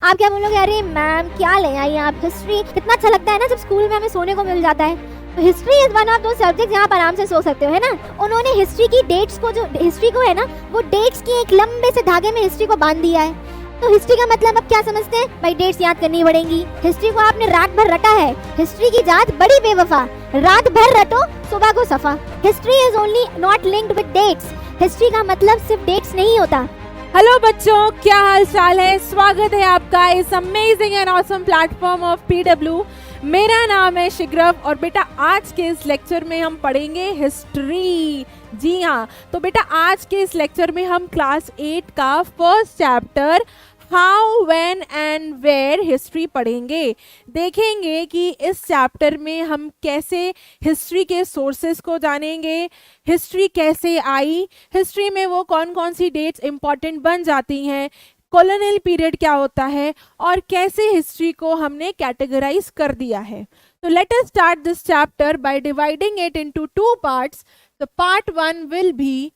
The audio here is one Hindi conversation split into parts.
आप क्या बोलोगे, अरे मैम क्या ले आई आप, हिस्ट्री कितना अच्छा लगता है ना जब स्कूल में हमें सोने को मिल जाता है। तो हिस्ट्री इज वन ऑफ दो सब्जेक्ट जहाँ आप आराम से सो सकते हो, है ना। उन्होंने हिस्ट्री की डेट्स को, जो हिस्ट्री को है ना, वो डेट्स की एक लंबे से धागे में हिस्ट्री को बांध दिया है। तो हिस्ट्री का मतलब अब क्या समझते हैं भाई, डेट्स याद करनी पड़ेंगी। हिस्ट्री को आपने रात भर रटा है, हिस्ट्री की जात बड़ी बेवफा, रात भर रटो सुबह को सफा। History is only not linked with dates, history का मतलब सिर्फ डेट्स नहीं होता। हेलो बच्चों, क्या हाल चाल है। स्वागत है आपका इस amazing and awesome platform of PW. मेरा नाम है शिग्रफ और बेटा आज के इस लेक्चर में हम पढ़ेंगे हिस्ट्री। जी हाँ, तो बेटा आज के इस लेक्चर में हम क्लास 8 का first chapter how, when and where history पढ़ेंगे। देखेंगे कि इस चैप्टर में हम कैसे हिस्ट्री के सोर्सेस को जानेंगे, हिस्ट्री कैसे आई, हिस्ट्री में वो कौन कौन सी डेट्स इंपॉर्टेंट बन जाती हैं, कॉलोनियल पीरियड क्या होता है और कैसे हिस्ट्री को हमने कैटेगराइज कर दिया है। तो let us start this chapter by dividing it into two parts. The part 1 will be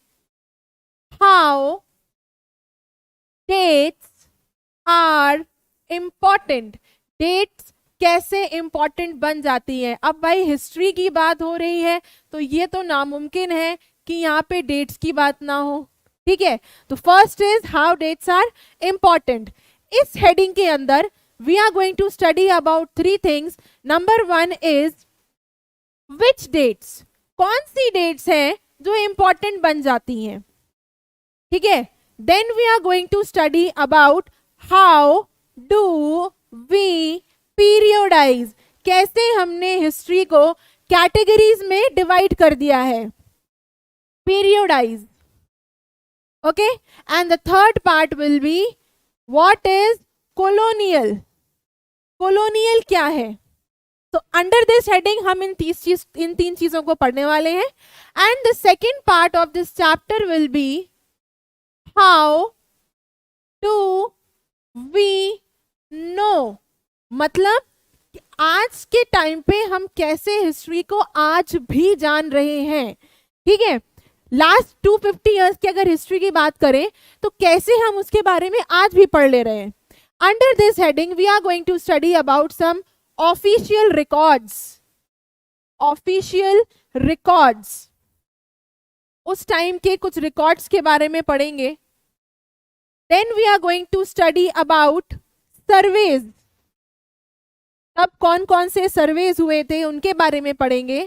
how dates are important, dates कैसे इम्पॉर्टेंट बन जाती हैं। अब भाई हिस्ट्री की बात हो रही है तो ये तो नामुमकिन है कि यहाँ पे डेट्स की बात ना हो, ठीक है। तो first is how dates are important. इस हेडिंग के अंदर we are going to study about 3 things. Number 1 is which dates, कौन सी डेट्स हैं जो इम्पॉर्टेंट बन जाती हैं, ठीक है। Then we are going to study about how do we periodize, कैसे हमने हिस्ट्री को कैटेगरीज में डिवाइड कर दिया है, periodize, okay. And the third part will be what is colonial, colonial क्या है। तो अंडर दिस हेडिंग हम इन तीन चीजों को पढ़ने वाले हैं। And the second part of this chapter will be how to we know, मतलब आज के टाइम पे हम कैसे हिस्ट्री को आज भी जान रहे हैं, ठीक है। लास्ट 250 इयर्स की अगर हिस्ट्री की बात करें तो कैसे हम उसके बारे में आज भी पढ़ ले रहे हैं। Under this heading we are going to study about some official records, official records, उस टाइम के कुछ रिकॉर्ड्स के बारे में पढ़ेंगे। Then we are going to study about surveys, तब कौन कौन से सर्वेज हुए थे उनके बारे में पढ़ेंगे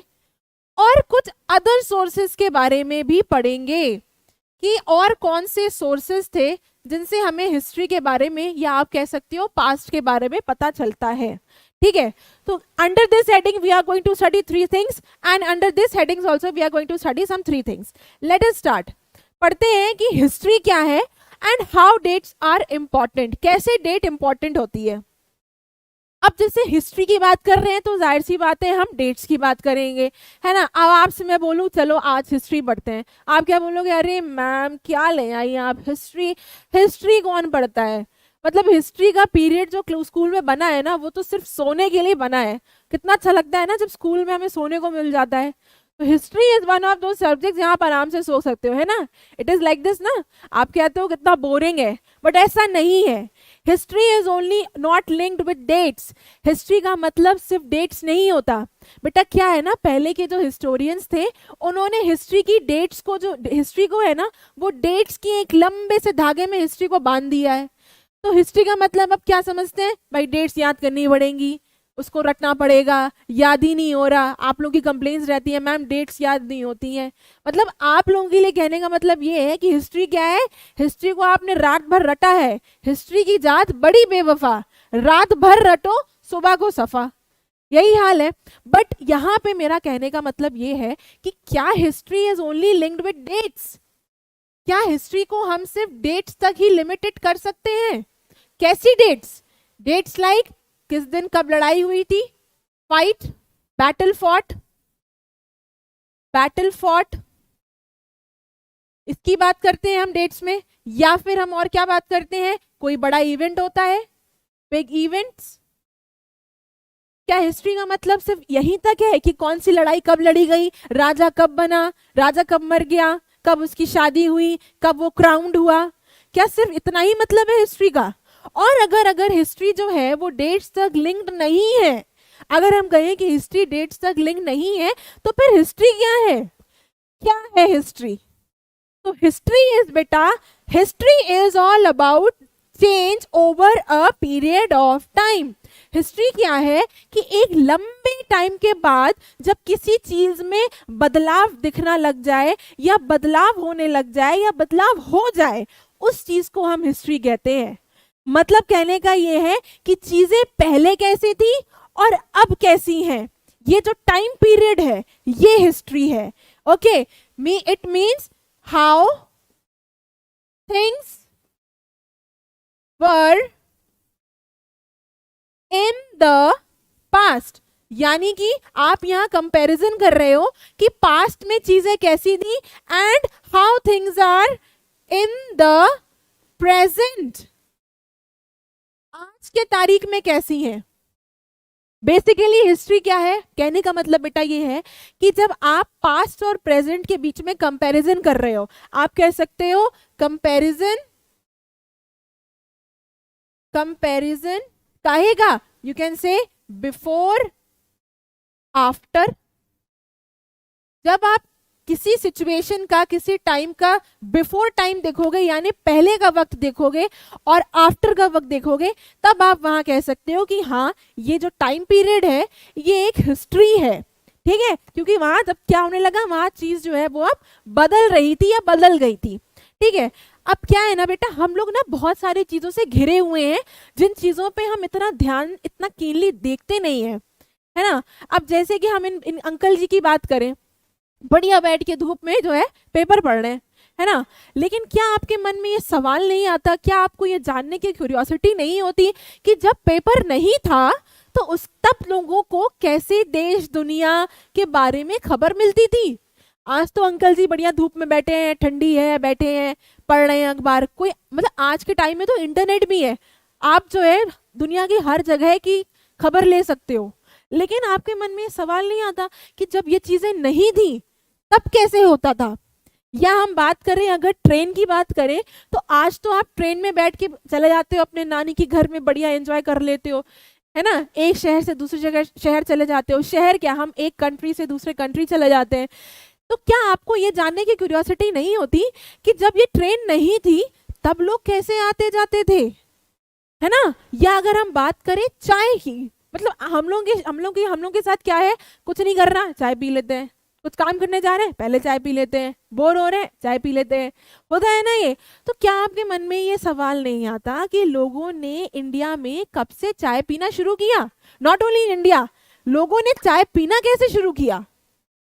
और कुछ अदर सोर्सेस के बारे में भी पढ़ेंगे कि और कौन से सोर्सेस थे जिनसे हमें हिस्ट्री के बारे में या आप कह सकते हो पास्ट के बारे में पता चलता है, ठीक है। तो under this heading we are going to study 3 things and under this headings also we are going to study some 3 things. Let us start. पढ़ते हैं कि हिस्ट्री क्या है and how dates are important, कैसे डेट इंपॉर्टेंट होती है। अब जैसे हिस्ट्री की बात कर रहे हैं तो जाहिर सी बात है हम डेट्स की बात करेंगे, है ना। अब आपसे मैं बोलूं चलो आज हिस्ट्री पढ़ते हैं, आप क्या बोलोगे, अरे मैम क्या ले आई आप, हिस्ट्री, हिस्ट्री कौन पढ़ता है। मतलब हिस्ट्री का पीरियड जो स्कूल में बना है ना वो तो सिर्फ सोने के लिए बना है। कितना अच्छा लगता है ना जब स्कूल में हमें सोने को मिल जाता है। तो हिस्ट्री इज वन ऑफ दो सब्जेक्ट जहाँ आप आराम से सो सकते हो, है ना। इट इज लाइक दिस ना, आप कहते हो कितना बोरिंग है, बट ऐसा नहीं है। History is only not linked with dates, history का मतलब सिर्फ डेट्स नहीं होता। बेटा क्या है ना, पहले के जो हिस्टोरियंस थे उन्होंने हिस्ट्री की डेट्स को, जो हिस्ट्री को है ना, वो डेट्स की एक लंबे से धागे में हिस्ट्री को बांध दिया है। तो हिस्ट्री का मतलब अब क्या समझते हैं भाई, डेट्स याद करनी पड़ेंगी, उसको रटना पड़ेगा, याद ही नहीं हो रहा। आप लोगों की कंप्लेंट्स रहती है मैम डेट्स याद नहीं होती हैं। मतलब आप लोगों के लिए कहने का मतलब ये है कि हिस्ट्री क्या है, हिस्ट्री को आपने रात भर रटा है, हिस्ट्री की जात बड़ी बेवफा, रात भर रटो सुबह को सफा, यही हाल है। बट यहाँ पे मेरा कहने का मतलब ये है कि क्या history is only linked with dates, क्या हिस्ट्री को हम सिर्फ डेट्स तक ही लिमिटेड कर सकते हैं। कैसी डेट्स, डेट्स लाइक किस दिन कब लड़ाई हुई थी, fight, battle fought, battle fought, इसकी बात करते हैं हम डेट्स में। या फिर हम और क्या बात करते हैं, कोई बड़ा इवेंट होता है, बिग इवेंट्स। क्या हिस्ट्री का मतलब सिर्फ यहीं तक है कि कौन सी लड़ाई कब लड़ी गई, राजा कब बना, राजा कब मर गया, कब उसकी शादी हुई, कब वो क्राउंड हुआ, क्या सिर्फ इतना ही मतलब है हिस्ट्री का। और अगर हिस्ट्री जो है वो डेट्स तक लिंक्ड नहीं है, अगर हम कहें कि हिस्ट्री डेट्स तक लिंक नहीं है, तो फिर हिस्ट्री क्या है हिस्ट्री? तो हिस्ट्री इज बेटा, history is all about change over a period of time. History क्या है कि एक लंबे टाइम के बाद जब किसी चीज में बदलाव दिखना लग जाए या बदलाव होने लग जाए या बदलाव हो जाए, उस चीज को हम हिस्ट्री कहते हैं। मतलब कहने का ये है कि चीजें पहले कैसी थी और अब कैसी हैं, ये जो टाइम पीरियड है ये हिस्ट्री है। Okay, it means how things were in the past. यानी कि आप यहां कंपैरिजन कर रहे हो कि पास्ट में चीजें कैसी थी and how things are in the present, आज के तारीख में कैसी है। बेसिकली हिस्ट्री क्या है, कहने का मतलब बेटा ये है कि जब आप पास्ट और प्रेजेंट के बीच में कंपैरिजन कर रहे हो, आप कह सकते हो कंपैरिजन कहेगा, you can say before after. जब आप किसी सिचुएशन का, किसी टाइम का बिफोर टाइम देखोगे यानी पहले का वक्त देखोगे और आफ्टर का वक्त देखोगे, तब आप वहां कह सकते हो कि हाँ ये जो टाइम पीरियड है ये एक हिस्ट्री है। ठीक है, क्योंकि वहां जब क्या होने लगा, वहां चीज जो है वो अब बदल रही थी या बदल गई थी। ठीक है, अब क्या है ना बेटा, हम लोग ना बहुत सारी चीजों से घिरे हुए हैं जिन चीजों पे हम इतना ध्यान, इतना कीनली देखते नहीं है ना। अब जैसे कि हम इन अंकल जी की बात करें, बढ़िया बैठ के धूप में जो है पेपर पढ़ रहे हैं, है ना, लेकिन क्या आपके मन में ये सवाल नहीं आता, क्या आपको ये जानने की क्यूरियोसिटी नहीं होती कि जब पेपर नहीं था तो उस तब लोगों को कैसे देश दुनिया के बारे में खबर मिलती थी। आज तो अंकल जी बढ़िया धूप में बैठे हैं, ठंडी है, बैठे हैं, पढ़ रहे हैं अखबार। कोई मतलब आज के टाइम में तो इंटरनेट भी है, आप जो है दुनिया की हर जगह की खबर ले सकते हो। लेकिन आपके मन में सवाल नहीं आता कि जब ये चीजें नहीं थी तब कैसे होता था। या हम बात करें, अगर ट्रेन की बात करें, तो आज तो आप ट्रेन में बैठ के चले जाते हो अपने नानी के घर में, बढ़िया एंजॉय कर लेते हो, है ना, एक शहर से दूसरी जगह शहर चले जाते हो। शहर क्या, हम एक कंट्री से दूसरे कंट्री चले जाते हैं। तो क्या आपको ये जानने की क्यूरियोसिटी नहीं होती कि जब ये ट्रेन नहीं थी तब लोग कैसे आते जाते थे, है ना। या अगर हम बात करें चाय की, मतलब हम लोग के साथ क्या है, कुछ नहीं करना चाय पी लेते हैं, कुछ काम करने जा रहे हैं पहले चाय पी लेते हैं, बोर हो रहे हैं चाय पी लेते हैं, होता है ना ये। तो क्या आपके मन में ये सवाल नहीं आता कि लोगों ने इंडिया में कब से चाय पीना शुरू किया? नॉट ओनली इंडिया, लोगों ने चाय पीना कैसे शुरू किया?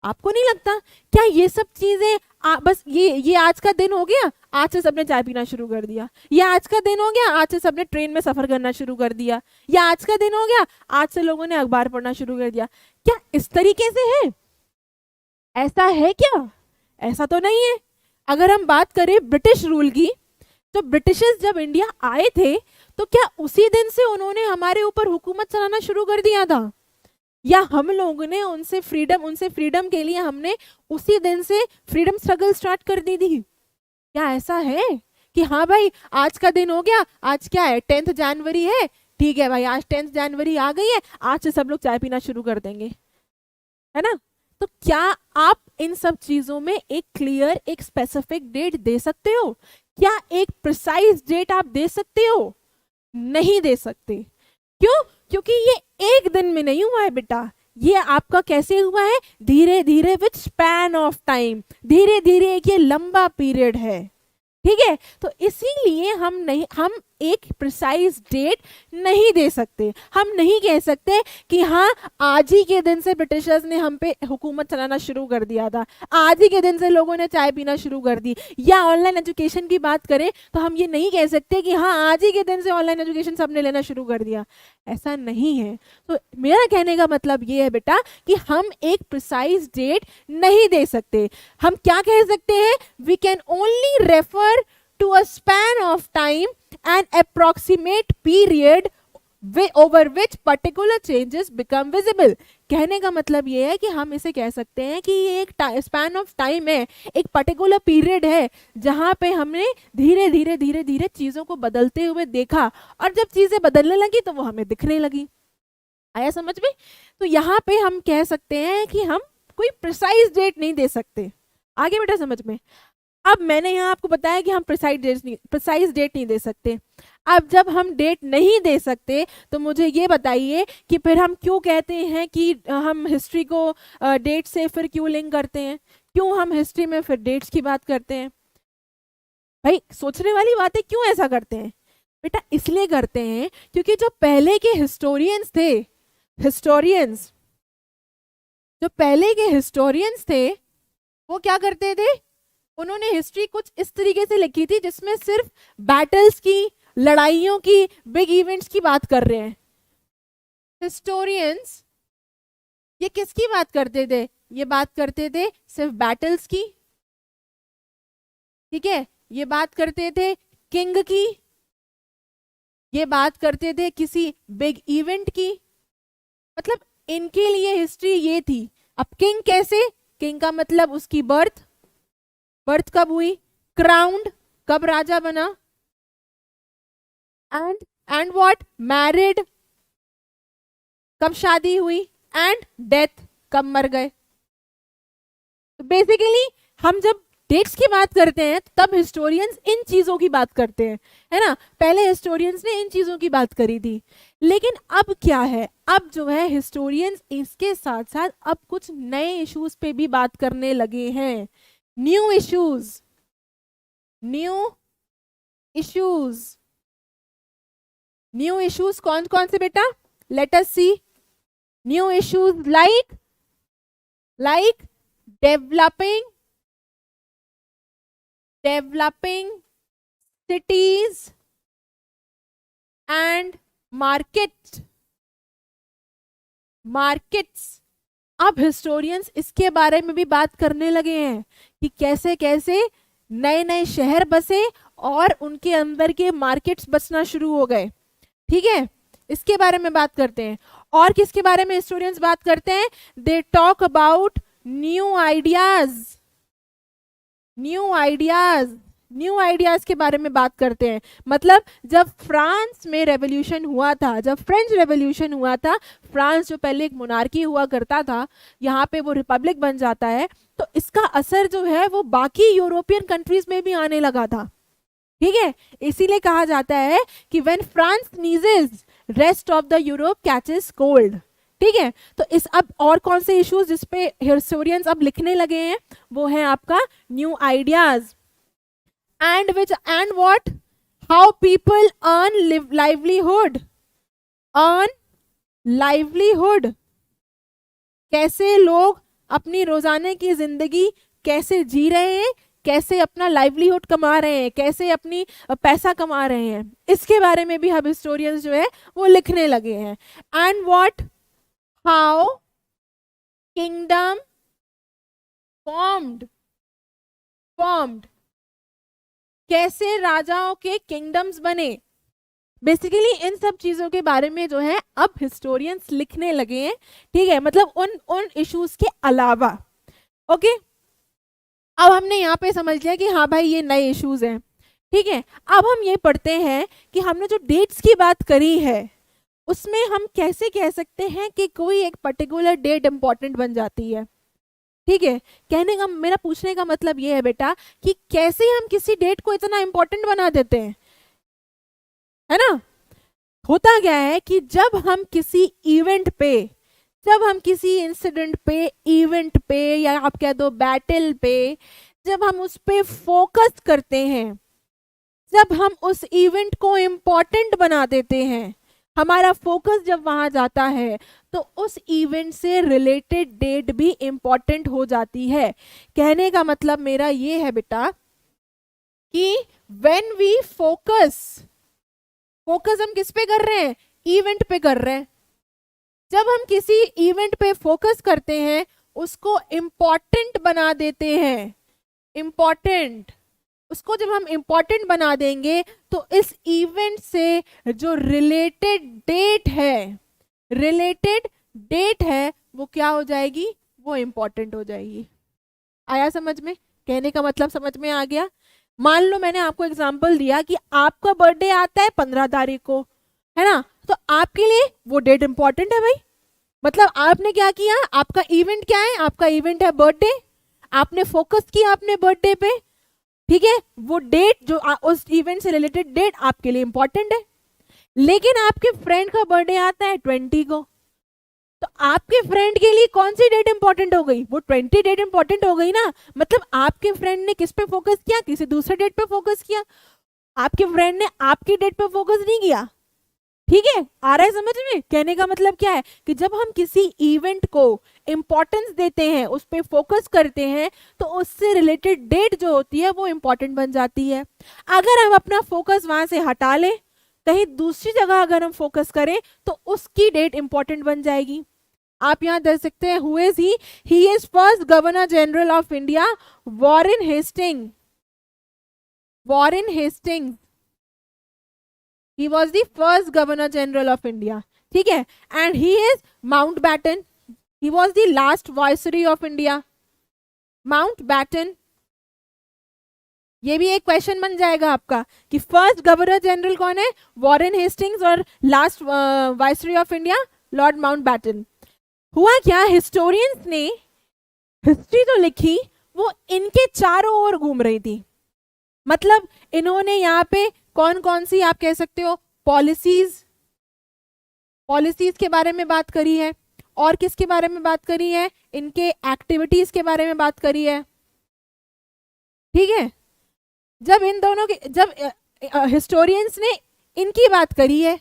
आपको नहीं लगता क्या ये सब चीजें बस ये आज का दिन हो गया, आज से सबने चाय पीना शुरू कर दिया, या आज का दिन हो गया, आज से सबने ट्रेन में सफर करना शुरू कर दिया, या आज का दिन हो गया, आज से लोगों ने अखबार पढ़ना शुरू कर दिया? क्या इस तरीके से है? ऐसा है क्या? ऐसा तो नहीं है। अगर हम बात करें ब्रिटिश रूल की, तो ब्रिटिशर्स जब इंडिया आए थे तो क्या उसी दिन से उन्होंने हमारे ऊपर हुकूमत चलाना शुरू कर दिया था, या हम लोगों ने उनसे फ्रीडम के लिए हमने उसी दिन से फ्रीडम स्ट्रगल स्टार्ट कर दी थी? क्या ऐसा है कि हाँ भाई आज का दिन हो गया, आज क्या है 10 जनवरी है, ठीक है भाई आज 10 जनवरी आ गई है, आज से सब लोग चाय पीना शुरू कर देंगे, है ना। तो क्या आप इन सब चीजों में एक क्लियर, एक स्पेसिफिक डेट दे सकते हो? क्या एक प्रिसाइज डेट आप दे सकते हो? नहीं दे सकते। क्यों? क्योंकि ये एक दिन में नहीं हुआ है बेटा, ये आपका कैसे हुआ है, धीरे धीरे विद स्पैन ऑफ टाइम, धीरे धीरे एक ये लंबा पीरियड है। ठीक है, तो इसीलिए हम एक प्रिसाइज डेट नहीं दे सकते। हम नहीं कह सकते कि हाँ आज ही के दिन से ब्रिटिशर्स ने हम पे हुकूमत चलाना शुरू कर दिया था, आज ही के दिन से लोगों ने चाय पीना शुरू कर दी। या ऑनलाइन एजुकेशन की बात करें तो हम ये नहीं कह सकते कि हाँ आज ही के दिन से ऑनलाइन एजुकेशन सबने लेना शुरू कर दिया, ऐसा नहीं है। तो मेरा कहने का मतलब ये है बेटा कि हम एक प्रिसाइज डेट नहीं दे सकते। हम क्या कह सकते हैं, we can only refer to a span of time and approximate period over which particular changes become visible। कहने का मतलब ये है कि हम इसे कह सकते हैं कि ये एक स्पैन ऑफ टाइम है, एक पर्टिकुलर पीरियड है जहां पे हमने धीरे धीरे धीरे धीरे चीजों को बदलते हुए देखा, और जब चीजें बदलने लगी तो वो हमें दिखने लगी। आया समझ में? तो यहाँ पे हम कह सकते हैं कि हम कोई प्रिसाइज डेट नहीं दे सकते। आगे बेटा समझ में? अब मैंने यहाँ आपको बताया कि हम प्रिसाइज डेट नहीं दे सकते। अब जब हम डेट नहीं दे सकते तो मुझे ये बताइए कि फिर हम क्यों कहते हैं कि हम हिस्ट्री को डेट से फिर क्यों लिंक करते हैं, क्यों हम हिस्ट्री में फिर डेट्स की बात करते हैं? भाई सोचने वाली बात है, क्यों ऐसा करते हैं बेटा? इसलिए करते हैं क्योंकि जो पहले के हिस्टोरियंस थे, वो क्या करते थे? उन्होंने हिस्ट्री कुछ इस तरीके से लिखी थी जिसमें सिर्फ बैटल्स की, लड़ाइयों की, बिग इवेंट्स की बात कर रहे हैं। हिस्टोरियंस ये किसकी बात करते थे? ये बात करते थे सिर्फ बैटल्स की, ठीक है, ये बात करते थे किंग की, ये बात करते थे किसी बिग इवेंट की। मतलब इनके लिए हिस्ट्री ये थी। अब किंग कैसे? किंग का मतलब उसकी बर्थ कब हुई, क्राउंड कब राजा बना, एंड व्हाट, मैरिड कब शादी हुई, एंड डेथ कब मर गए। तो बेसिकली हम जब डेट्स की बात करते हैं तब हिस्टोरियंस इन चीजों की बात करते हैं, है ना? पहले हिस्टोरियंस ने इन चीजों की बात करी थी। लेकिन अब क्या है? अब जो है हिस्टोरियंस इसके साथ साथ अब कुछ नए इश्यूज पे भी बात करने लगे हैं। न्यू इश्यूज कौन कौन से बेटा? Let us see. New issues like developing cities and markets। अब हिस्टोरियंस इसके बारे में भी बात करने लगे हैं कि कैसे कैसे नए नए शहर बसे और उनके अंदर के मार्केट्स बसना शुरू हो गए। ठीक है, इसके बारे में बात करते हैं। और किसके बारे में हिस्टोरियंस बात करते हैं? They talk about new ideas के बारे में बात करते हैं। मतलब जब फ्रांस में रेवोल्यूशन हुआ था, जब फ्रेंच रेवोल्यूशन हुआ था, फ्रांस जो पहले एक मोनार्की हुआ करता था, यहाँ पे वो रिपब्लिक बन जाता है, तो इसका असर जो है वो बाकी यूरोपियन कंट्रीज में भी आने लगा था। ठीक है, इसीलिए कहा जाता है कि when France sneezes rest of the Europe catches cold. ठीक है, तो इस अब और कौन से इश्यूज जिसपे हिस्टोरियंस अब लिखने लगे हैं वो है आपका new ideas and what, how people earn livelihood, कैसे लोग अपनी रोजाना की जिंदगी कैसे जी रहे हैं, कैसे अपना लाइवलीहुड कमा रहे हैं, कैसे अपनी पैसा कमा रहे हैं, इसके बारे में भी हम हिस्टोरियंस जो है वो लिखने लगे हैं। And what, how kingdom formed, कैसे राजाओं के किंगडम्स बने। बेसिकली इन सब चीजों के बारे में जो है अब हिस्टोरियंस लिखने लगे हैं। ठीक है, मतलब उन इश्यूज के अलावा। ओके, अब हमने यहाँ पे समझ लिया कि हाँ भाई ये नए इश्यूज हैं। ठीक है, अब हम ये पढ़ते हैं कि हमने जो डेट्स की बात करी है उसमें हम कैसे कह सकते हैं कि कोई एक पर्टिकुलर डेट इंपॉर्टेंट बन जाती है। ठीक है, कहने का मेरा पूछने का मतलब ये है बेटा कि कैसे हम किसी डेट को इतना इंपॉर्टेंट बना देते हैं, है ना? होता क्या है कि जब हम किसी इवेंट पे, जब हम किसी इंसिडेंट पे, इवेंट पे, या आप कह दो बैटल पे, जब हम उस पे फोकस करते हैं, जब हम उस इवेंट को इंपॉर्टेंट बना देते हैं, हमारा फोकस जब वहां जाता है तो उस इवेंट से रिलेटेड डेट भी इंपॉर्टेंट हो जाती है। कहने का मतलब मेरा ये है बेटा कि व्हेन वी फोकस हम किस पे कर रहे हैं? इवेंट पे कर रहे हैं। जब हम किसी इवेंट पे फोकस करते हैं, उसको इंपॉर्टेंट बना देते हैं, इंपॉर्टेंट, उसको जब हम इम्पोर्टेंट बना देंगे तो इस इवेंट से जो रिलेटेड डेट है वो क्या हो जाएगी, वो इम्पोर्टेंट हो जाएगी। आया समझ में? कहने का मतलब समझ में आ गया? मान लो मैंने आपको एग्जांपल दिया कि आपका बर्थडे आता है 15 तारीख को, है ना, तो आपके लिए वो डेट इंपॉर्टेंट है भाई। मतलब आपने क्या किया, आपका इवेंट क्या है, आपका इवेंट है बर्थडे, आपने फोकस किया अपने बर्थडे पे, ठीक है, वो डेट जो उस इवेंट से रिलेटेड डेट आपके लिए इंपॉर्टेंट है। लेकिन आपके फ्रेंड का बर्थडे आता है 20 को, तो आपके फ्रेंड के लिए कौन सी डेट इंपॉर्टेंट हो गई, वो 20 डेट इंपॉर्टेंट हो गई ना। मतलब आपके फ्रेंड ने किस पे फोकस किया, किसी दूसरे डेट पे फोकस किया, आपके फ्रेंड ने आपकी डेट पे फोकस नहीं किया। ठीक है, आ रहा है समझ में? कहने का मतलब क्या है कि जब हम किसी इवेंट को इंपॉर्टेंस देते हैं, उस पर फोकस करते हैं, तो उससे रिलेटेड डेट जो होती है वो इंपॉर्टेंट बन जाती है। अगर हम अपना फोकस वहां से हटा लें, कहीं दूसरी जगह अगर हम फोकस करें, तो उसकी डेट इंपॉर्टेंट बन जाएगी। आप यहां देख सकते हैं, who is he is first governor general of India Warren Hastings. He was the first Governor General of India. ठीक है, and he is Mountbatten. He was the last Viceroy of India. Mountbatten. ये भी एक क्वेश्चन बन जाएगा आपका कि फर्स्ट गवर्नर जनरल कौन है, वॉरेन हेस्टिंग्स, और last viceroy of India Lord Mountbatten. हुआ क्या, हिस्टोरियंस ने हिस्ट्री तो लिखी, वो इनके चारों ओर घूम रही थी। मतलब इन्होंने यहाँ पे कौन कौन सी, आप कह सकते हो, पॉलिसीज के बारे में बात करी है, और किसके बारे में बात करी है, इनके एक्टिविटीज के बारे में बात करी है। ठीक है, जब इन दोनों के, जब हिस्टोरियंस ने इनकी बात करी है,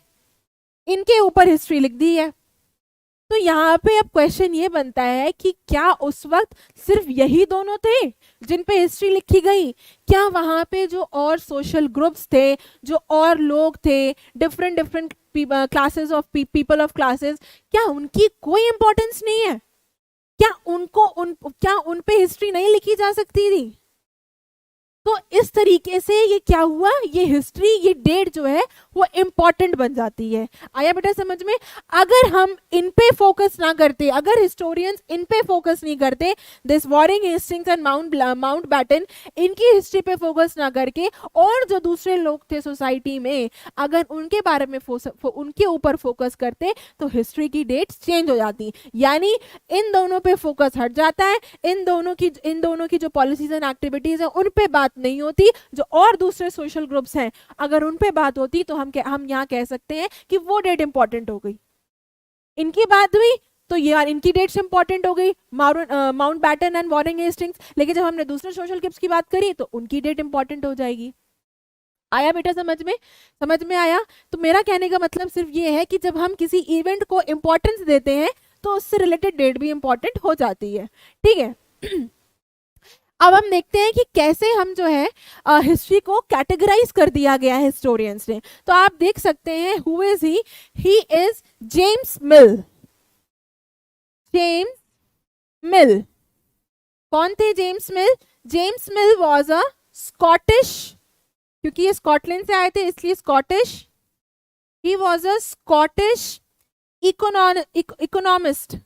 इनके ऊपर हिस्ट्री लिख दी है, तो यहाँ पे अब क्वेश्चन ये बनता है कि क्या उस वक्त सिर्फ यही दोनों थे जिन पे हिस्ट्री लिखी गई? क्या वहां पे जो और सोशल ग्रुप्स थे, जो और लोग थे, different classes of people of classes, क्या उनकी कोई इंपॉर्टेंस नहीं है? क्या उन पे हिस्ट्री नहीं लिखी जा सकती थी? तो इस तरीके से ये क्या हुआ, ये हिस्ट्री, ये डेट जो है वो इंपॉर्टेंट बन जाती है। आया बेटा समझ में? अगर हम इन पे फोकस ना करते, अगर हिस्टोरियंस इन पे फोकस नहीं करते, this Warren Hastings and Mountbatten, इनकी हिस्ट्री पे फोकस ना करके और जो दूसरे लोग थे सोसाइटी में, अगर उनके बारे में उनके ऊपर फोकस करते, तो हिस्ट्री की डेट्स चेंज हो जाती। यानी इन दोनों पे फोकस हट जाता है, इन दोनों की जो पॉलिसीज एंड एक्टिविटीज है उन पे बात नहीं होती, जो और दूसरे सोशल ग्रुप्स हैं अगर उन पे बात होती, तो हम यहाँ कह सकते हैं कि वो डेट इंपॉर्टेंट हो गई। इनकी बात हुई तो ये इनकी डेट्स इंपॉर्टेंट हो गई, माउंटबैटन एंड वॉरेन हेस्टिंग्स। लेकिन जब हमने दूसरे सोशल ग्रुप्स की बात करी तो उनकी डेट इंपॉर्टेंट हो जाएगी। आया बेटा समझ में? समझ में आया? तो मेरा कहने का मतलब सिर्फ ये है कि जब हम किसी इवेंट को इंपॉर्टेंस देते हैं तो उससे रिलेटेड डेट भी इंपॉर्टेंट हो जाती है। ठीक है, अब हम देखते हैं कि कैसे हम जो है हिस्ट्री को कैटेगराइज कर दिया गया है हिस्टोरियंस ने। तो आप देख सकते हैं, who is he is James mill. James मिल कौन थे? James mill. James mill was a Scottish, क्योंकि ये स्कॉटलैंड से आए थे इसलिए Scottish. He was a Scottish economist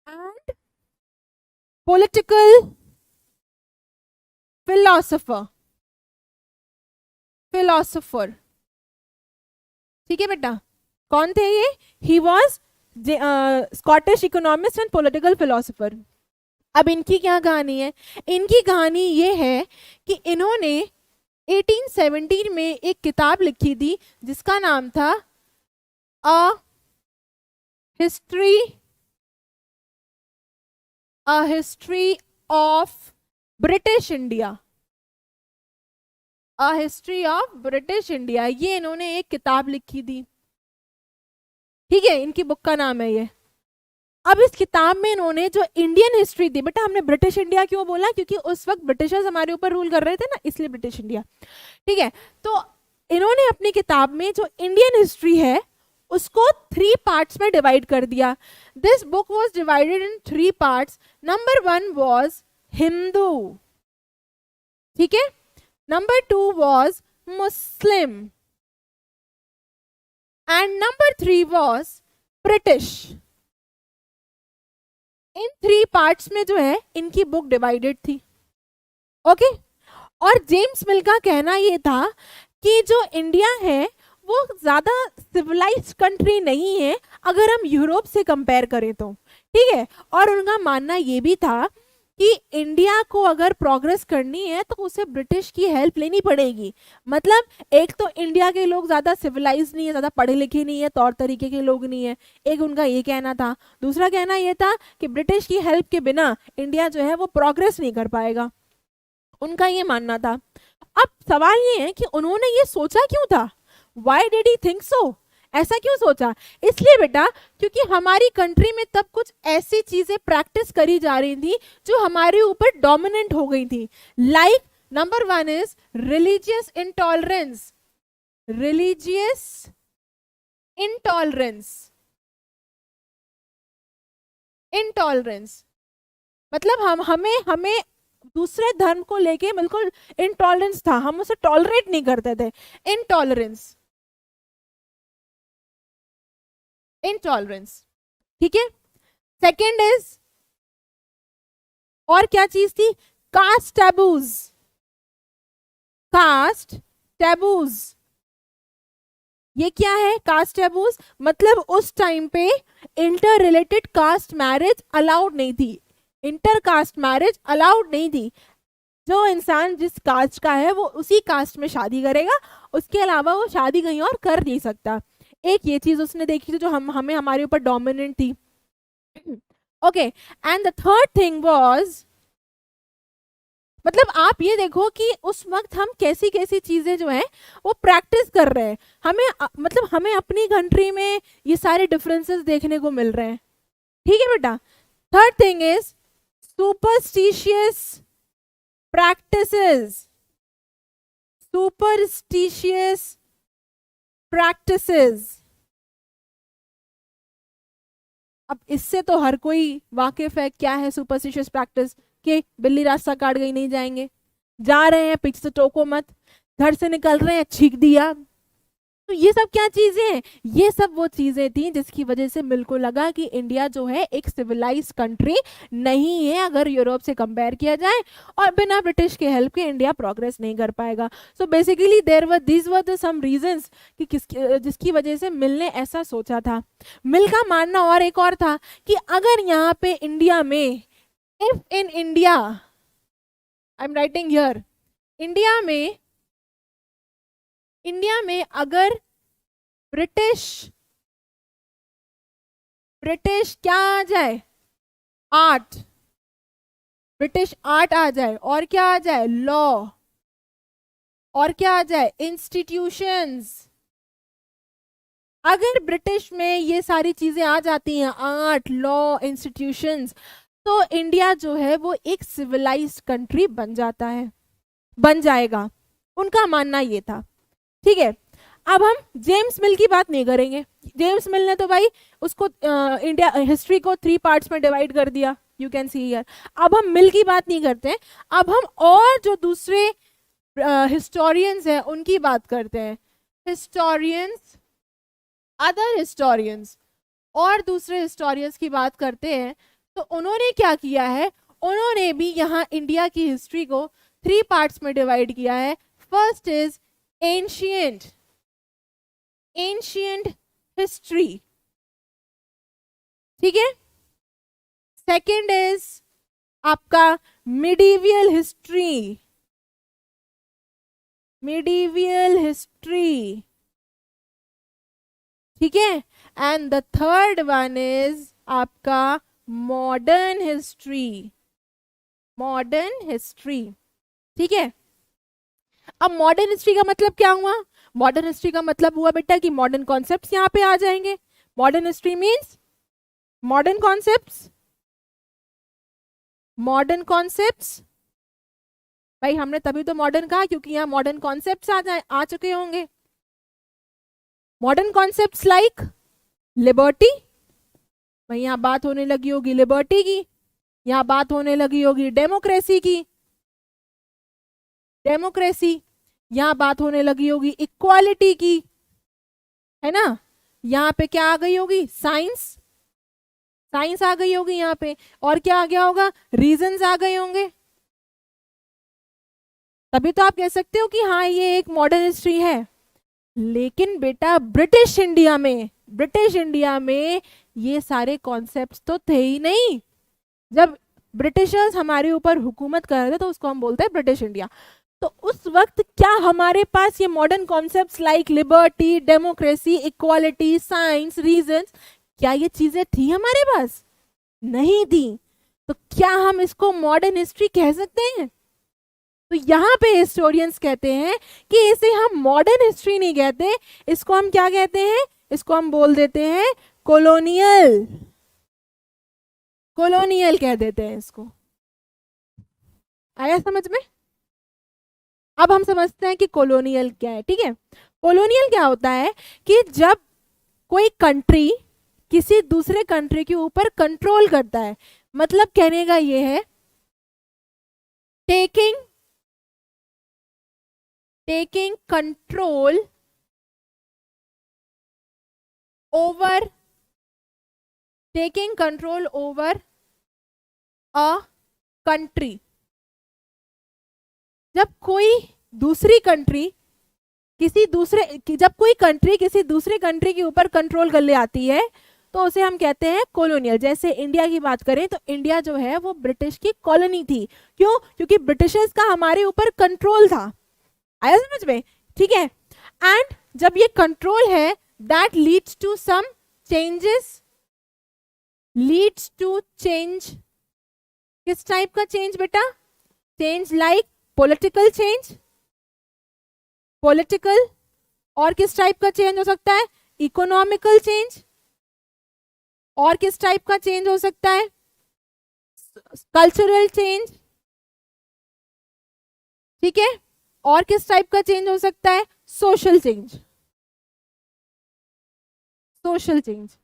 and political philosopher। ठीक है बेटा, कौन थे ये? He was Scottish economist and political philosopher. अब इनकी क्या कहानी है? इनकी कहानी ये है कि इन्होंने 1817 में एक किताब लिखी थी जिसका नाम था A History of British India। A History of British India, ये इन्होंने एक किताब लिखी थी। ठीक है, इनकी बुक का नाम है ये। अब इस किताब में इन्होंने जो इंडियन हिस्ट्री थी, बेटा हमने ब्रिटिश इंडिया क्यों बोला? क्योंकि उस वक्त ब्रिटिशर्स हमारे ऊपर रूल कर रहे थे ना, इसलिए ब्रिटिश इंडिया। ठीक है, तो इन्होंने अपनी किताब में जो इंडियन हिस्ट्री है उसको 3 पार्ट्स में डिवाइड कर दिया। This book was divided in 3 parts. Number 1 was Hindu, ठीक है। Number 2 was Muslim and number 3 was British. In 3 parts में जो है इनकी बुक डिवाइडेड थी, ओके। और जेम्स मिल का कहना ये था कि जो इंडिया है वो ज्यादा सिविलाइज्ड कंट्री नहीं है अगर हम यूरोप से कंपेयर करें तो, ठीक है। और उनका मानना ये भी था कि इंडिया को अगर प्रोग्रेस करनी है तो उसे ब्रिटिश की हेल्प लेनी पड़ेगी। मतलब एक तो इंडिया के लोग ज्यादा सिविलाइज नहीं है, ज्यादा पढ़े लिखे नहीं है, तौर तरीके के लोग नहीं है, एक उनका ये कहना था। दूसरा कहना ये था कि ब्रिटिश की हेल्प के बिना इंडिया जो है वो प्रोग्रेस नहीं कर पाएगा, उनका ये मानना था। अब सवाल ये है कि उन्होंने ये सोचा क्यों था, why did he think so, ऐसा क्यों सोचा? इसलिए बेटा क्योंकि हमारी कंट्री में तब कुछ ऐसी चीजें प्रैक्टिस करी जा रही थी जो हमारे ऊपर डोमिनेंट हो गई थी। Like number 1 is religious intolerance, religious intolerance, intolerance मतलब हमें दूसरे धर्म को लेके बिल्कुल इंटॉलरेंस था, हम उसे टॉलरेट नहीं करते थे। इंटॉलरेंस, इंटॉलरेंस, ठीक है। सेकेंड इज, और क्या चीज थी? Caste taboos, caste taboos. ये क्या है कास्ट टैबूज? मतलब उस टाइम पे inter related caste marriage allowed नहीं थी, इंटर कास्ट मैरिज अलाउड नहीं थी। जो इंसान जिस कास्ट का है वो उसी कास्ट में शादी करेगा, उसके अलावा वो शादी कहीं और कर नहीं सकता। एक ये चीज उसने देखी थी जो हमें हमारे ऊपर डोमिनेंट थी, okay. And the third thing was, मतलब आप ये देखो कि उस वक्त हम कैसी कैसी चीजें जो है वो प्रैक्टिस कर रहे हैं। मतलब हमें अपनी कंट्री में ये सारे डिफरेंसेस देखने को मिल रहे हैं, ठीक है बेटा। Third thing is superstitious practices, superstitious practices. अब इससे तो हर कोई वाकिफ है, क्या है सुपरस्टिशियस प्रैक्टिस? कि बिल्ली रास्ता काट गई नहीं जाएंगे, जा रहे हैं पीछे से टोको मत, घर से निकल रहे हैं छींक दिया। तो ये सब क्या चीजें हैं? ये सब वो चीजें थी जिसकी वजह से मिल को लगा कि इंडिया जो है एक सिविलाइज्ड कंट्री नहीं है अगर यूरोप से कंपेयर किया जाए, और बिना ब्रिटिश के हेल्प के इंडिया प्रोग्रेस नहीं कर पाएगा। So basically these were the some reasons कि जिसकी वजह से मिल ने ऐसा सोचा था। मिल का मानना और एक और था कि अगर यहाँ पे इंडिया में, if in India, I am writing here, India में अगर ब्रिटिश क्या आ जाए? आर्ट, ब्रिटिश आर्ट आ जाए, और क्या आ जाए? लॉ, और क्या आ जाए? इंस्टीट्यूशंस। अगर ब्रिटिश में ये सारी चीजें आ जाती हैं, आर्ट, लॉ, इंस्टीट्यूशंस, तो इंडिया जो है वो एक सिविलाइज्ड कंट्री बन जाएगा। उनका मानना ये था, ठीक है। अब हम जेम्स मिल की बात नहीं करेंगे। जेम्स मिल ने तो भाई उसको इंडिया हिस्ट्री को 3 पार्ट्स में डिवाइड कर दिया, यू कैन सी हियर। अब हम मिल की बात नहीं करते हैं, अब हम और जो दूसरे हिस्टोरियंस हैं उनकी बात करते हैं। हिस्टोरियंस, अदर हिस्टोरियंस, और दूसरे हिस्टोरियंस की बात करते हैं। तो उन्होंने क्या किया है? उन्होंने भी यहाँ इंडिया की हिस्ट्री को 3 पार्ट्स में डिवाइड किया है। फर्स्ट इज एंशिएंट हिस्ट्री, ठीक है। सेकेंड इज आपका मिडीवियल हिस्ट्री, ठीक है। And the third one is आपका मॉडर्न हिस्ट्री, ठीक है। अब मॉडर्न हिस्ट्री का मतलब क्या हुआ? मॉडर्न हिस्ट्री का मतलब हुआ बेटा कि मॉडर्न कॉन्सेप्ट्स यहाँ पे आ जाएंगे। Modern history means modern concepts. भाई हमने तभी तो मॉडर्न कहा क्योंकि यहाँ मॉडर्न कॉन्सेप्ट्स आ चुके होंगे। मॉडर्न कॉन्सेप्ट्स लाइक लिबर्टी, भाई यहाँ बात होने लगी होगी लिबर्टी की, यहाँ बात होने लगी होगी डेमोक्रेसी की, डेमोक्रेसी। यहाँ बात होने लगी होगी इक्वालिटी की, है ना। यहाँ पे क्या आ गई होगी, साइंस, साइंस आ गई होगी यहाँ पे। और क्या आ गया होगा, रीजंस आ गए होंगे। तभी तो आप कह सकते हो कि हाँ ये एक मॉडर्न हिस्ट्री है। लेकिन बेटा ब्रिटिश इंडिया में, ब्रिटिश इंडिया में ये सारे कॉन्सेप्ट्स तो थे ही नहीं। जब ब्रिटिशर्स हमारे ऊपर हुकूमत कर रहे थे तो उसको हम बोलते हैं ब्रिटिश इंडिया। तो उस वक्त क्या हमारे पास ये modern concepts like liberty, democracy, equality, science, reasons, क्या ये चीजें थी हमारे पास? नहीं थी। तो क्या हम इसको मॉडर्न हिस्ट्री कह सकते हैं? तो यहाँ पे हिस्टोरियंस कहते हैं कि इसे हम मॉडर्न हिस्ट्री नहीं कहते, इसको हम क्या कहते हैं, इसको हम बोल देते हैं कॉलोनियल, कॉलोनियल कह देते हैं इसको। आया समझ में? अब हम समझते हैं कि कॉलोनियल क्या है। ठीक है, कॉलोनियल क्या होता है कि जब कोई कंट्री किसी दूसरे कंट्री के ऊपर कंट्रोल करता है, मतलब कहने का ये है taking control over, taking control over a country. जब कोई दूसरी कंट्री जब कोई कंट्री किसी दूसरे कंट्री के ऊपर कंट्रोल कर ले आती है तो उसे हम कहते हैं कॉलोनियल। जैसे इंडिया की बात करें तो इंडिया जो है वो ब्रिटिश की कॉलोनी थी। क्यों? क्योंकि ब्रिटिशर्स का हमारे ऊपर कंट्रोल था। आया समझ में? ठीक है। एंड जब ये कंट्रोल है that leads to some changes, leads to change. किस टाइप का चेंज बेटा? Change like political change, political. और किस टाइप का चेंज हो सकता है? Economical change. और किस टाइप का चेंज हो सकता है? Cultural change. ठीक है। और किस टाइप का चेंज हो सकता है? Social change, social change.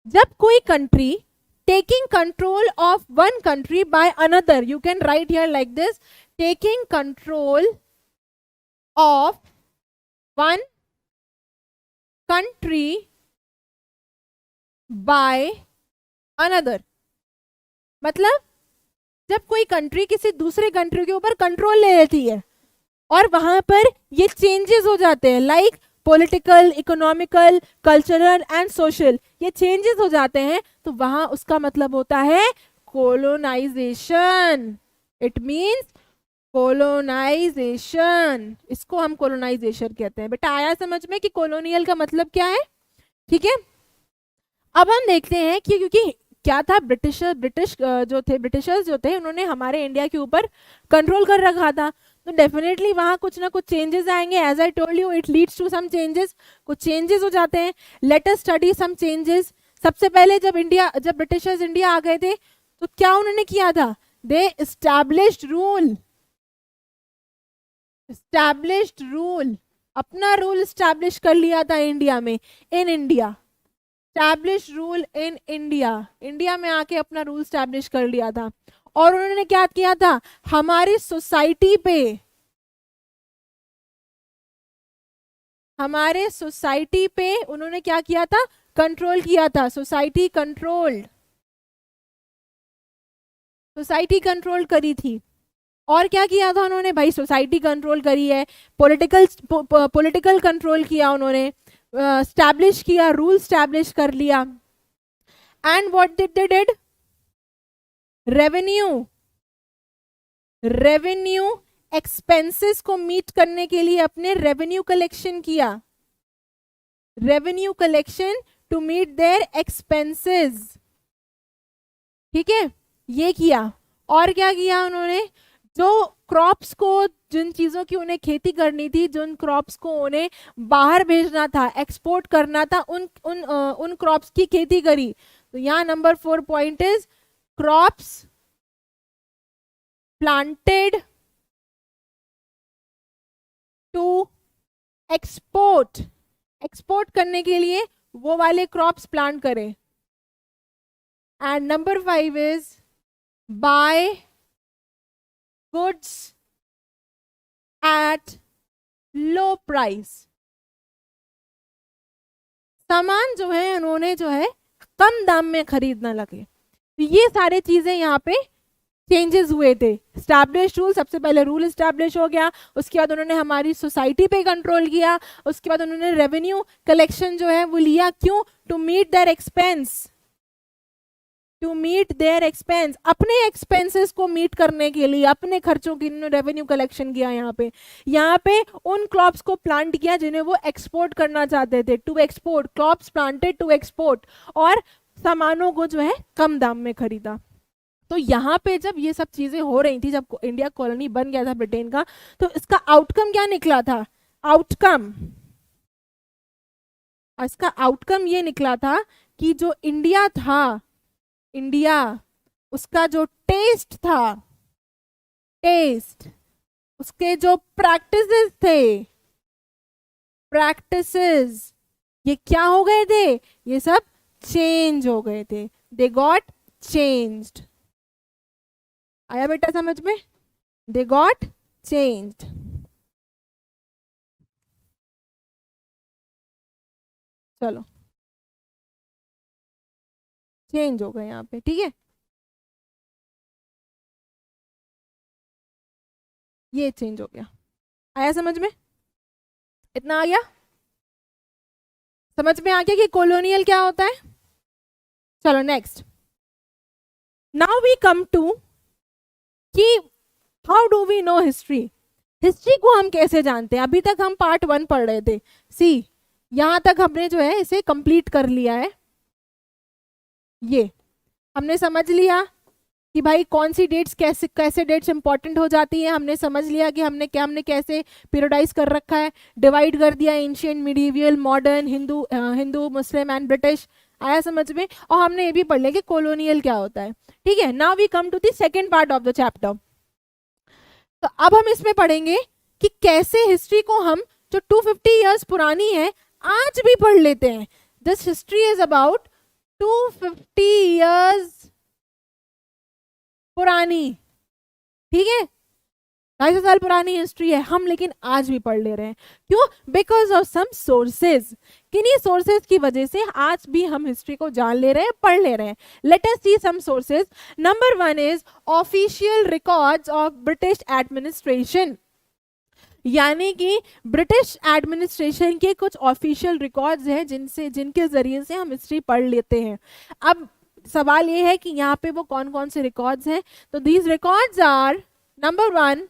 जब कोई country taking control of one country by another, you can write here like this, taking control of one country by another, मतलब जब कोई कंट्री किसी दूसरे कंट्री के ऊपर कंट्रोल ले लेती है और वहां पर ये चेंजेस हो जाते हैं like political, economical, cultural and social, ये चेंजेस हो जाते हैं, तो वहां उसका मतलब होता है कोलोनाइजेशन। इट मींस कोलोनाइजेशन, इसको हम कोलोनाइजेशन कहते हैं। बेटा आया समझ में कि कॉलोनियल का मतलब क्या है? ठीक है। अब हम देखते हैं कि क्योंकि क्या था, ब्रिटिशर्स जो थे उन्होंने हमारे इंडिया के ऊपर कंट्रोल कर रखा था, तो डेफिनेटली वहां कुछ ना कुछ चेंजेस आएंगे। As I told you it leads to some changes, कुछ चेंजेस हो जाते हैं। Let us study some changes. सबसे पहले जब ब्रिटिशर्स इंडिया आ गए थे तो क्या उन्होंने किया था? दे एस्टैब्लिश्ड रूल, अपना रूल एस्टैब्लिश कर लिया था इंडिया में, in India, establish rule in India, India में आके अपना रूल स्टैब्लिश कर लिया था। और उन्होंने क्या किया था? हमारी सोसाइटी पे उन्होंने क्या किया था? कंट्रोल किया था। सोसाइटी कंट्रोल करी थी। और क्या किया था उन्होंने? भाई सोसाइटी कंट्रोल करी है, पॉलिटिकल कंट्रोल किया उन्होंने, स्टैब्लिश किया, रूल स्टैब्लिश कर लिया। And what did they did? Revenue expenses को मीट करने के लिए अपने रेवेन्यू कलेक्शन किया, revenue collection to meet their expenses. ठीक है, ये किया। और क्या किया उन्होंने? जो क्रॉप्स को, जिन चीजों की उन्हें खेती करनी थी, जिन क्रॉप्स को उन्हें बाहर भेजना था, एक्सपोर्ट करना था, उन क्रॉप्स की खेती करी। तो यहाँ number 4 point is crops planted to export, export करने के लिए वो वाले क्रॉप्स प्लांट करें। And number 5 is buy goods at low price. सामान जो है उन्होंने जो है कम दाम में खरीदना लगे। तो ये सारे चीजें यहाँ पे चेंजेस हुए थे। स्टैब्लिश रूल, सबसे पहले रूल स्टैब्लिश हो गया, उसके बाद उन्होंने हमारी सोसाइटी पे कंट्रोल किया, उसके बाद उन्होंने रेवेन्यू कलेक्शन जो है वो लिया, क्यों? To meet their expense, to meet their expense, अपने एक्सपेंसेस को मीट करने के लिए, अपने खर्चों की रेवेन्यू कलेक्शन किया। यहाँ पे उन क्रॉप्स को प्लांट किया जिन्हें वो एक्सपोर्ट करना चाहते थे, to export, crops planted to export, और सामानों को जो है कम दाम में खरीदा। तो यहाँ पे जब ये सब चीजें हो रही थी, जब इंडिया कॉलोनी बन गया था ब्रिटेन का, तो इसका आउटकम क्या निकला था? इसका आउटकम ये निकला था कि जो इंडिया था, इंडिया, उसका जो टेस्ट था, टेस्ट, उसके जो प्रैक्टिसेस थे, प्रैक्टिसेस, ये क्या हो गए थे? ये सब चेंज हो गए थे। They got changed. आया बेटा समझ में? They got changed. चलो, चेंज हो गए यहाँ पे, ठीक है। ये चेंज हो गया। आया समझ में? इतना आ गया? समझ में आ गया कि कॉलोनियल क्या होता है? चलो next. Now we come to कि how do we know history. History को हम कैसे जानते हैं? अभी तक हम पार्ट 1 पढ़ रहे थे। सी, यहां तक हमने जो है इसे कंप्लीट कर लिया है। ये हमने समझ लिया कि भाई कौन सी डेट्स कैसे कैसे डेट्स इंपॉर्टेंट हो जाती है। हमने समझ लिया कि हमने कैसे पीरियडाइज कर रखा है, डिवाइड कर दिया, ancient, medieval, modern, Hindu, Muslim and British. आया समझ में? और हमने ये भी पढ़ लिया कि कॉलोनियल क्या होता है, ठीक है। Now we come to the second part of the chapter. तो अब हम इसमें पढ़ेंगे कि कैसे हिस्ट्री को हम जो 250 इयर्स पुरानी है आज भी पढ़ लेते हैं। This history is about 250 years पुरानी, ठीक है। 250 साल पुरानी हिस्ट्री है हम, लेकिन आज भी पढ़ ले रहे हैं। क्यों? Because of some sources. किन्हीं सोर्सेज की वजह से आज भी हम हिस्ट्री को जान ले रहे हैं, पढ़ ले रहे हैं। Let us see some sources. Number 1 is official records of British administration, यानी कि ब्रिटिश एडमिनिस्ट्रेशन के कुछ ऑफिशियल रिकॉर्ड्स हैं जिनके जरिए से हम हिस्ट्री पढ़ लेते हैं। अब सवाल ये है कि यहाँ पे वो कौन कौन से रिकॉर्ड्स हैं। तो these records are, number 1,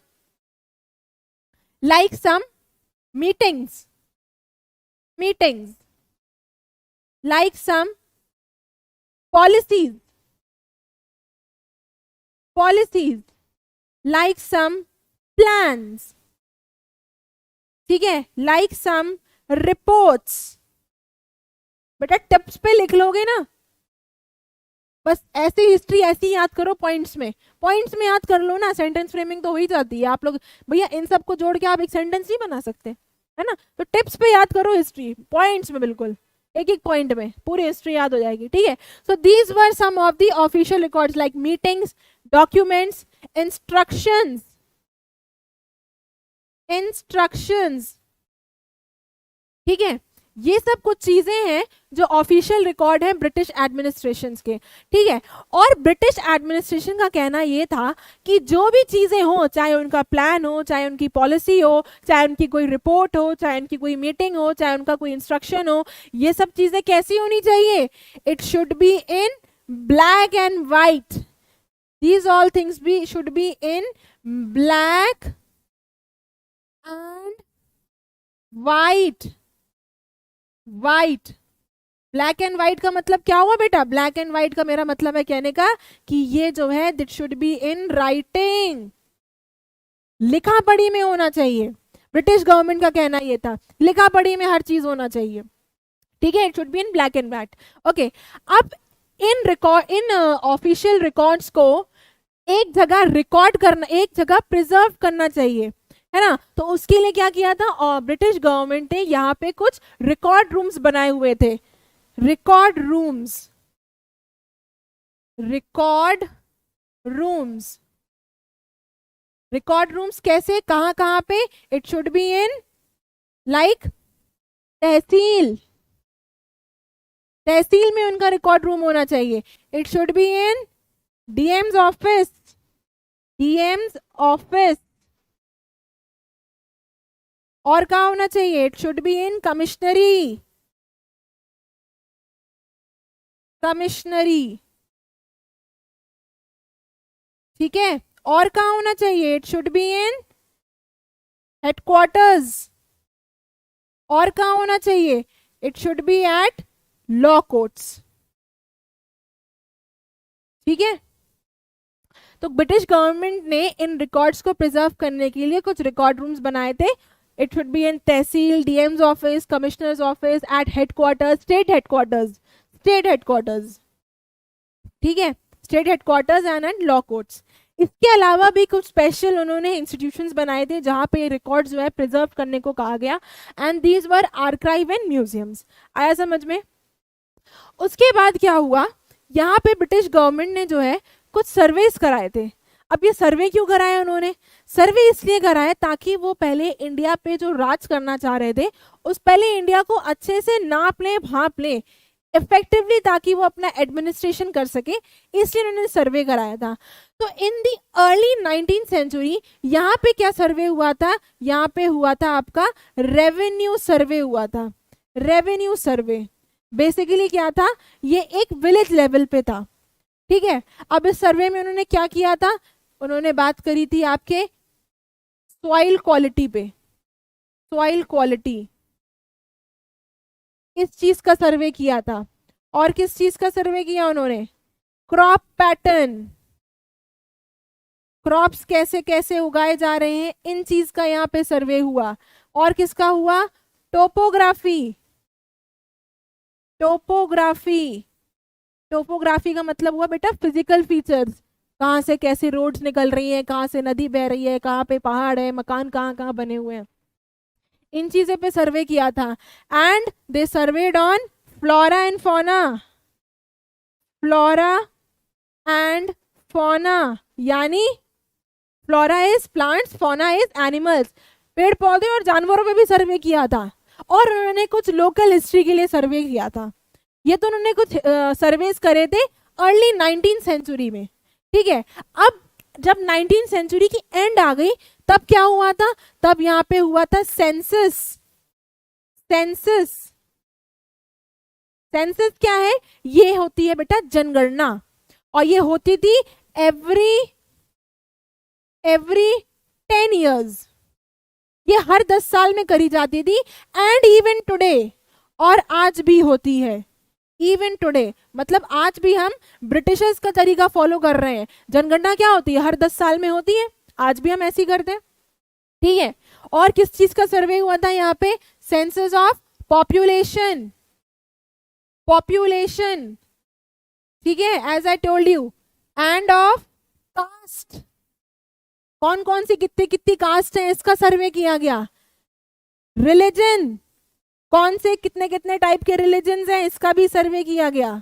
like some meetings, like some policies, like some plans, ठीक है, like some reports। बेटा टिप्स पे लिख लोगे ना, बस ऐसी हिस्ट्री ऐसी याद करो, पॉइंट्स में याद कर लो ना। सेंटेंस फ्रेमिंग तो हो ही जाती है। आप लोग भैया इन सबको जोड़ के आप एक सेंटेंस नहीं बना सकते, है ना। तो टिप्स पे याद करो हिस्ट्री, पॉइंट्स में, बिल्कुल एक एक पॉइंट में पूरी हिस्ट्री याद हो जाएगी, ठीक है। So these were some of the official records like meetings, documents, instructions, ठीक है। ये सब कुछ चीजें हैं जो ऑफिशियल रिकॉर्ड है ब्रिटिश एडमिनिस्ट्रेशन के, ठीक है। और ब्रिटिश एडमिनिस्ट्रेशन का कहना ये था कि जो भी चीजें हो, चाहे उनका प्लान हो, चाहे उनकी पॉलिसी हो, चाहे उनकी कोई रिपोर्ट हो, चाहे उनकी कोई मीटिंग हो, चाहे उनका कोई इंस्ट्रक्शन हो, ये सब चीजें कैसी होनी चाहिए? It should be in black and white. These all things be should be in black and white. Black and white का मतलब क्या हुआ बेटा? ब्लैक एंड व्हाइट का मेरा मतलब है कहने का कि ये जो है that should be in writing, लिखा पढ़ी में होना चाहिए। ब्रिटिश गवर्नमेंट का कहना ये था, लिखा पढ़ी में हर चीज होना चाहिए, ठीक है। It should be in black and white, okay. अब इन ऑफिशियल रिकॉर्ड्स को एक जगह रिकॉर्ड करना, एक जगह प्रिजर्व करना चाहिए, है ना। तो उसके लिए क्या किया था? और ब्रिटिश गवर्नमेंट ने यहाँ पे कुछ रिकॉर्ड रूम्स बनाए हुए थे। Record rooms. रिकॉर्ड रूम्स कैसे, कहाँ कहाँ पे? It should be in like tehsil, tehsil में उनका रिकॉर्ड रूम होना चाहिए। It should be in DM's office, DM's office. और कहाँ होना चाहिए? It should be in commissionary, commissionary, ठीक है। और कहाँ होना चाहिए? It should be in headquarters. और कहाँ होना चाहिए? It should be at law courts, ठीक है। तो ब्रिटिश गवर्नमेंट ने इन रिकॉर्ड्स को प्रिजर्व करने के लिए कुछ रिकॉर्ड रूम्स बनाए थे। It should be in tehsil, DMs office, commissioners office, at headquarters, state headquarters, state headquarters, ठीक है, state headquarters and at law courts. इसके अलावा भी कुछ स्पेशल उन्होंने इंस्टीट्यूशंस बनाए थे जहां पे रिकॉर्ड्स जो है प्रिजर्व करने को कहा गया, and these were archive and museums. आया समझ में? उसके बाद क्या हुआ, यहाँ पे ब्रिटिश गवर्नमेंट ने जो है कुछ सर्वेस कराए थे। अब ये सर्वे क्यों कराए उन्होंने? सर्वे इसलिए कराए ताकि वो पहले इंडिया पे जो राज करना चाह रहे थे उस पहले इंडिया को अच्छे से नाप ले, भांप ले इफेक्टिवली, ताकि वो अपना एडमिनिस्ट्रेशन कर सके, इसलिए उन्होंने सर्वे कराया था। तो इन दी अर्ली 19th सेंचुरी यहाँ पे क्या सर्वे हुआ था? यहाँ पे हुआ था आपका रेवेन्यू सर्वे हुआ था। रेवेन्यू सर्वे बेसिकली क्या था? ये एक विलेज लेवल पे था, ठीक है। अब इस सर्वे में उन्होंने क्या किया था? उन्होंने बात करी थी आपके सॉइल क्वालिटी पे, सॉइल क्वालिटी, इस चीज का सर्वे किया था। और किस चीज का सर्वे किया उन्होंने? क्रॉप पैटर्न, क्रॉप्स कैसे कैसे उगाए जा रहे हैं, इन चीज का यहाँ पे सर्वे हुआ। और किसका हुआ? टोपोग्राफी, टोपोग्राफी, टोपोग्राफी का मतलब हुआ बेटा फिजिकल फीचर्स, कहाँ से कैसे रोड्स निकल रही हैं, कहाँ से नदी बह रही है, कहाँ पे पहाड़ है, मकान कहाँ कहाँ बने हुए हैं, इन चीजों पे सर्वे किया था। And they surveyed on flora and fauna, flora and fauna, यानी flora is plants, fauna is animals, पेड़ पौधे और जानवरों पे भी सर्वे किया था। और उन्होंने कुछ लोकल हिस्ट्री के लिए सर्वे किया था। ये तो उन्होंने कुछ सर्वेस करे थे अर्ली 19th सेंचुरी में, ठीक है। अब जब 19th सेंचुरी की एंड आ गई तब क्या हुआ था? तब यहाँ पे हुआ था सेंसस। सेंसस, सेंसस क्या है? ये होती है बेटा जनगणना, और ये होती थी एवरी 10 years, ये हर 10 साल में करी जाती थी। एंड इवन टुडे, और आज भी होती है, इवन टुडे मतलब आज भी हम ब्रिटिशर्स का तरीका फॉलो कर रहे हैं। जनगणना क्या होती है? हर 10 साल में होती है, आज भी हम ऐसे ही करते हैं, ठीक है। और किस चीज का सर्वे हुआ था यहाँ पे? सेंसस ऑफ पॉपुलेशन, पॉपुलेशन, ठीक है, as I told you. And of caste, कौन कौन सी कितनी कितनी कास्ट है इसका सर्वे किया गया। रिलीजन, कौन से कितने कितने टाइप के रिलीजन्स हैं इसका भी सर्वे किया गया।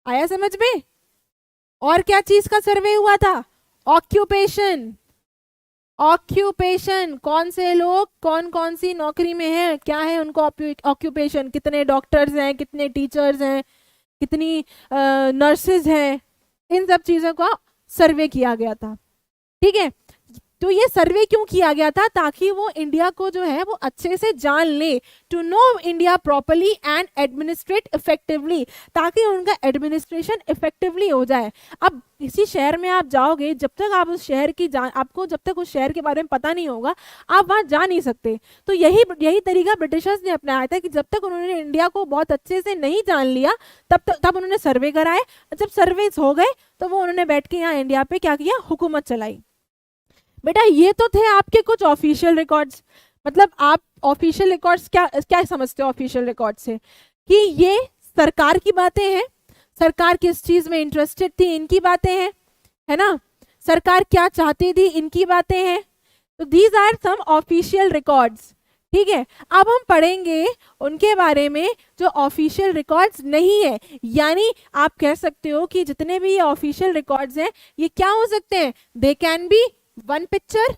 आया समझ में? और क्या चीज का सर्वे हुआ था? ऑक्यूपेशन, ऑक्यूपेशन, कौन से लोग कौन कौन सी नौकरी में हैं, क्या है उनको ऑक्यूपेशन, कितने डॉक्टर्स हैं, कितने टीचर्स हैं, कितनी नर्सेज हैं, इन सब चीजों का सर्वे किया गया था, ठीक है। तो ये सर्वे क्यों किया गया था? ताकि वो इंडिया को जो है वो अच्छे से जान ले, to know India properly and administrate effectively, ताकि उनका एडमिनिस्ट्रेशन इफेक्टिवली हो जाए। अब किसी शहर में आप जाओगे, जब तक आप उस शहर की आपको जब तक उस शहर के बारे में पता नहीं होगा आप वहाँ जा नहीं सकते। तो यही तरीका ब्रिटिशर्स ने अपनाया था कि जब तक उन्होंने इंडिया को बहुत अच्छे से नहीं जान लिया तब उन्होंने सर्वे कराए। जब सर्वे हो गए तो वो उन्होंने बैठ के यहाँ इंडिया पे क्या किया? हुकूमत चलाई। बेटा ये तो थे आपके कुछ ऑफिशियल रिकॉर्ड्स। मतलब आप ऑफिशियल रिकॉर्ड्स क्या समझते हो ऑफिशियल रिकॉर्ड से? कि ये सरकार की बातें हैं, सरकार किस चीज में इंटरेस्टेड थी इनकी बातें हैं, है ना, सरकार क्या चाहती थी इनकी बातें हैं। तो these are some official records, ठीक है, अब हम पढ़ेंगे उनके बारे में जो ऑफिशियल रिकॉर्ड्स नहीं है। यानी आप कह सकते हो कि जितने भी ये ऑफिशियल रिकॉर्ड्स हैं ये क्या हो सकते हैं, they can be one picture,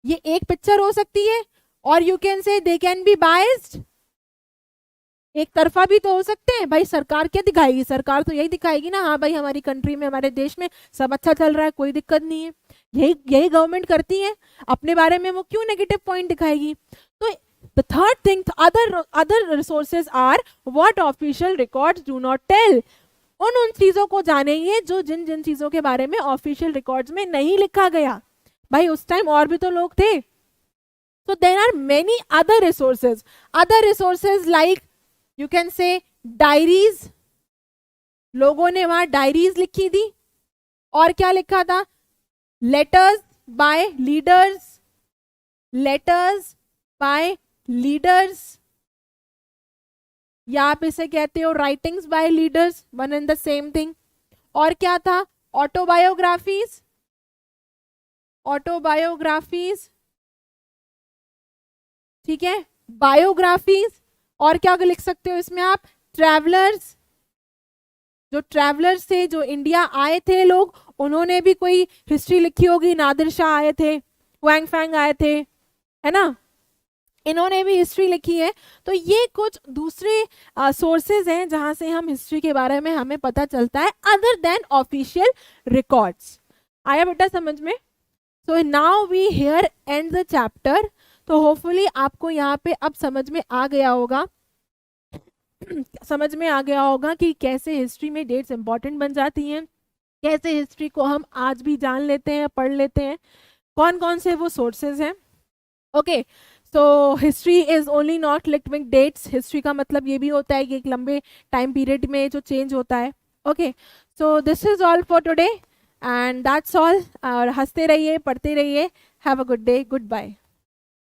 ये एक पिक्चर हो सकती है, और you can say they can be biased, एक तरफा भी तो हो सकते हैं। भाई सरकार क्या दिखाएगी, सरकार तो यही दिखाएगी ना, हाँ भाई हमारी कंट्री में, हमारे देश में सब अच्छा चल रहा है, कोई दिक्कत नहीं है, यही गवर्नमेंट करती है, अपने बारे में वो क्यों नेगेटिव पॉइंट दिखाएगी। तो the third thing, other resources are what official records do not tell. उन चीजों को जानेंगे जो जिन जिन चीजों के बारे में ऑफिशियल रिकॉर्ड्स में नहीं लिखा गया। भाई उस टाइम और भी तो लोग थे, so there are many other resources like you can say diaries, लोगों ने वहां डायरीज लिखी थी, और क्या लिखा था, लेटर्स बाय लीडर्स, या आप इसे कहते हो writings by leaders, one and the same thing. और क्या था, ऑटोबायोग्राफीज, ठीक है, बायोग्राफीज, और क्या लिख सकते हो इसमें आप, ट्रैवलर्स, जो ट्रैवलर्स थे, जो इंडिया आए थे लोग, उन्होंने भी कोई हिस्ट्री लिखी होगी, नादिर शाह आए थे, हुआंग फैंग आए थे, है ना, इन्होंने भी हिस्ट्री लिखी है। तो ये कुछ दूसरे सोर्सेज हैं जहां से हम हिस्ट्री के बारे में हमें पता चलता है, अदर देन ऑफिशियल रिकॉर्ड्स। आया बेटा समझ में? So now we here and the chapter. तो होपफुली आपको यहाँ पे अब समझ में आ गया होगा कि कैसे हिस्ट्री में डेट्स इंपॉर्टेंट बन जाती हैं, कैसे हिस्ट्री को हम आज भी जान लेते हैं, पढ़ लेते हैं, कौन कौन से वो सोर्सेज हैं। Okay, so history is only not linked with dates. History का मतलब ये भी होता है कि एक लंबे टाइम पीरियड में जो चेंज होता है। Okay, so this is all for today and that's all. और हंसते रहिए, पढ़ते रहिए। Have a good day, good bye.